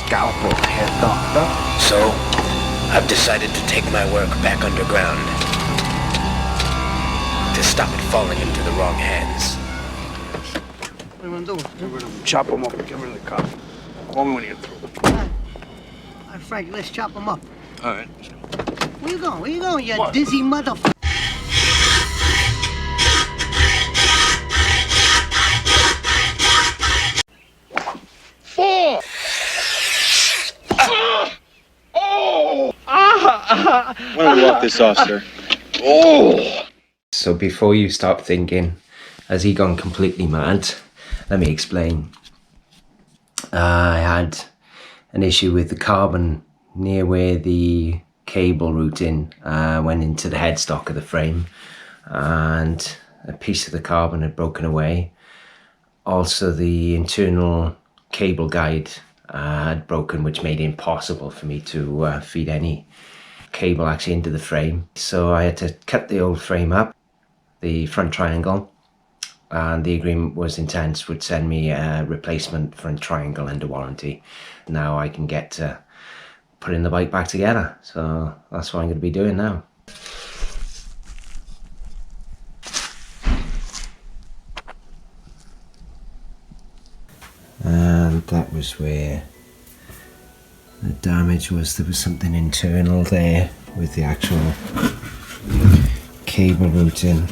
scalpel, Herr Doctor. So, I've decided to take my work back underground. To stop it falling into the wrong hands. What do you want to do? Get rid of him. Chop him up. Get rid of the cop. Call me when you get through. All right, Frank, let's chop him up. All right. Where you going? Where you going, you What? dizzy motherfucker? Why don't we walk this off, sir? So before you start thinking, has he gone completely mad? Let me explain. I had an issue with the carbon near where the cable routing went into the headstock of the frame, and a piece of the carbon had broken away. Also, the internal cable guide had broken, which made it impossible for me to feed any cable actually into the frame. So I had to cut the old frame up, the front triangle, and the agreement was Intense would send me a replacement front triangle under warranty. Now I can get to putting the bike back together. So that's what I'm going to be doing now. And that was where the damage was. There was something internal there with the actual cable routing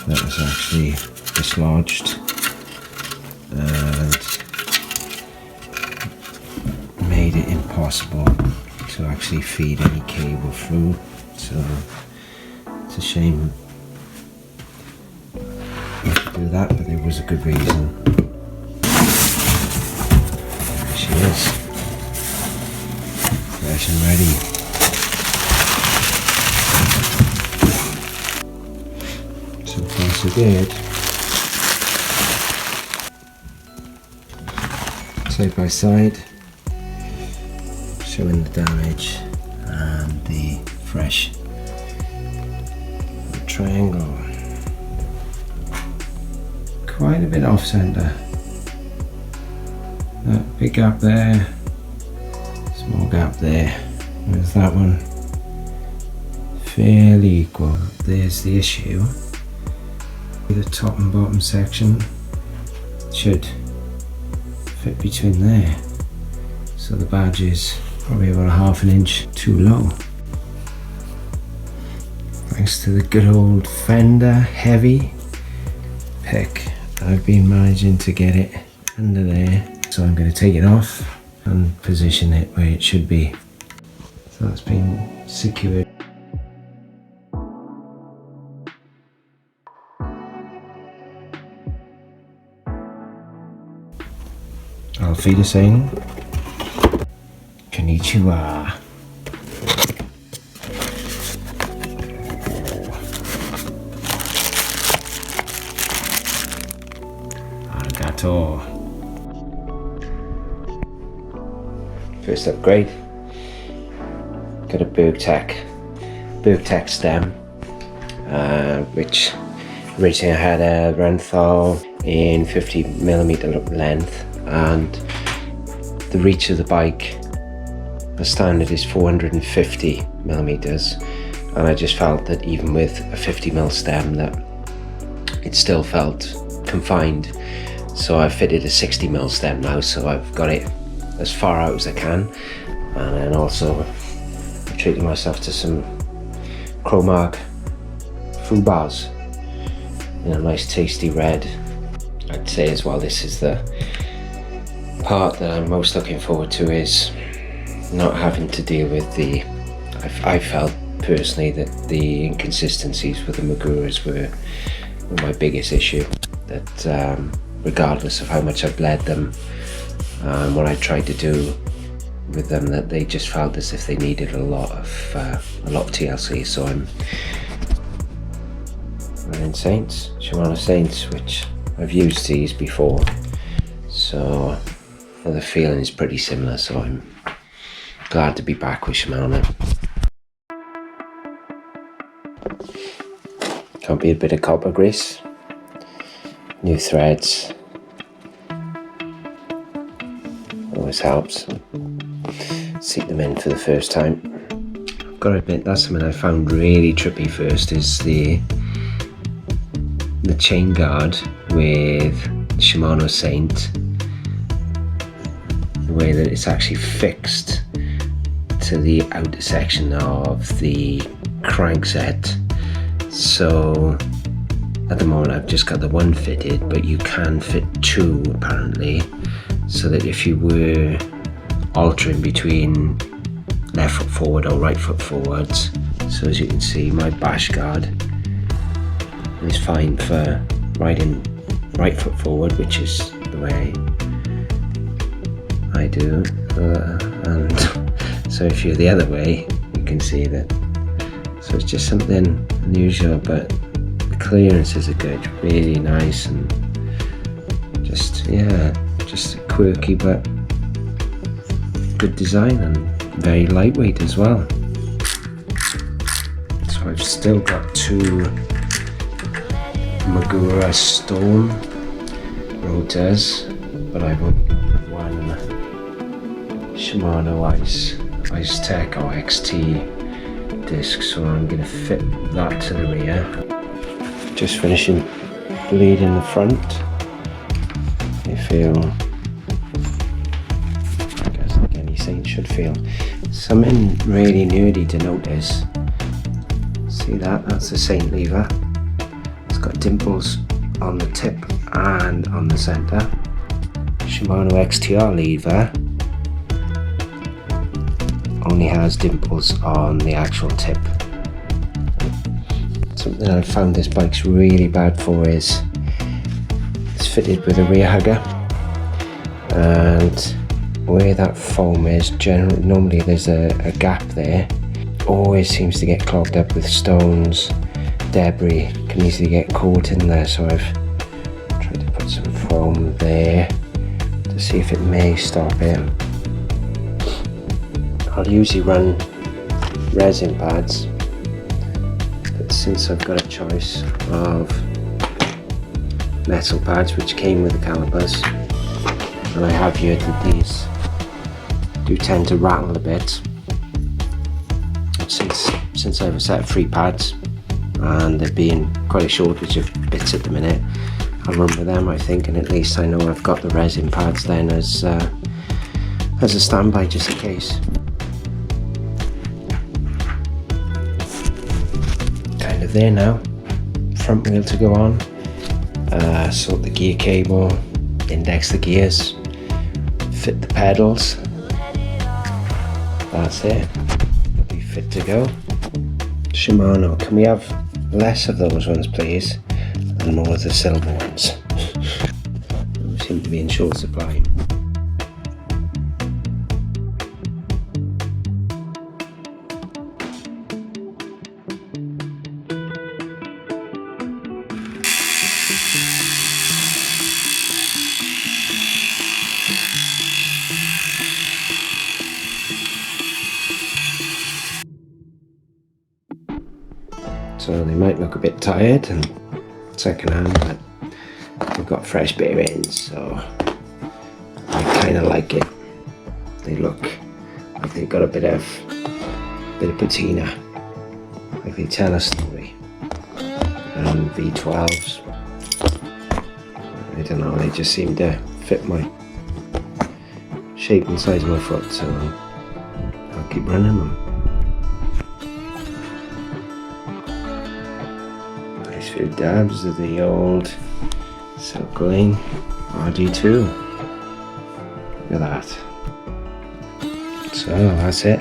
that was actually dislodged and made it impossible to actually feed any cable through. So it's a shame you have to do that, but there was a good reason. There she is, fresh and ready. So far so good. Side by side, showing the damage and the fresh triangle. Quite a bit off centre. That big gap there, small gap there. There's that one. Fairly equal. There's the issue. The top and bottom section should fit between there. So the badge is probably about 1/2 inch too low. Thanks to the good old Fender heavy pick, I've been managing to get it under there. So I'm going to take it off and position it where it should be. So that's been secured. Auf Wiedersehen. Konnichiwa. Arigato. First upgrade. Got a Bergtech stem, which originally I had a Renthal in 50mm length, and the reach of the bike, the standard is 450mm, and I just felt that even with a 50mm stem that it still felt confined. So I've fitted a 60mm stem now, so I've got it as far out as I can, and then also I'm treating myself to some Chromark food bars in a nice tasty red. I'd say as well, this is the part that I'm most looking forward to, is not having to deal with the, I felt personally that the inconsistencies with the Maguras were my biggest issue, that regardless of how much I bled them, what I tried to do with them, that they just felt as if they needed a lot of TLC. So I'm running Saints, Shimano Saints, which I've used these before, so the feeling is pretty similar, so I'm glad to be back with Shimano. Can't be a bit of copper grease, new threads, always helps. Seat them in for the first time. I've got to admit, that's something I found really trippy first, is the chain guard with Shimano Saint. The way that it's actually fixed to the outer section of the crankset. So at the moment I've just got the one fitted, but you can fit two apparently, so that if you were altering between left foot forward or right foot forwards, so as you can see my bash guard is fine for riding right foot forward, which is the way I do, and so if you're the other way, you can see that. So it's just something unusual, but the clearances are good, really nice, and just quirky but good design, and very lightweight as well. So I've still got two Magura Storm rotors, but I've only got one Shimano Ice Tech or XT disc, so I'm going to fit that to the rear. Just finishing bleeding the front. I feel, I guess like any Saint should feel. Something really nerdy to notice. See that? That's the Saint lever. It's got dimples on the tip and on the centre. Shimano XTR lever only has dimples on the actual tip. Something I found this bike's really bad for is it's fitted with a rear hugger, and where that foam is, normally there's a gap there. Always seems to get clogged up with stones, debris, can easily get caught in there, so I've tried to put some foam there to see if it may stop it. I'll usually run resin pads, but since I've got a choice of metal pads which came with the calipers, and I have heard that these do tend to rattle a bit, since I have a set of 3 pads and there being quite a shortage of bits at the minute, I'll run with them, I think, and at least I know I've got the resin pads then as a standby, just in case. Kind of there now. Front wheel to go on. Sort the gear cable, index the gears, fit the pedals. That's it. Be fit to go. Shimano, can we have less of those ones, please, and more of the silver ones? We seem to be in short supply. So they might look a bit tired and second hand, but we've got fresh bearings, so I kind of like it. They look like they've got a bit of patina, like they tell a story. And V12s, I don't know, they just seem to fit my shape and size of my foot, so I'll keep running them. Nice few dabs of the old Silk Lane RG2. Look at that. So that's it.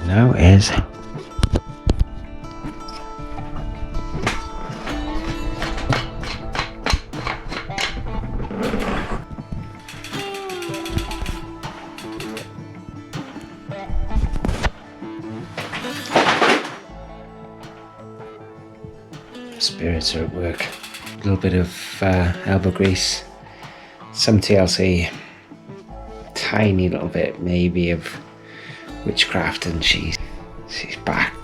Now is spirits are at work. A little bit of elbow grease, some TLC, tiny little bit maybe of witchcraft, and she's back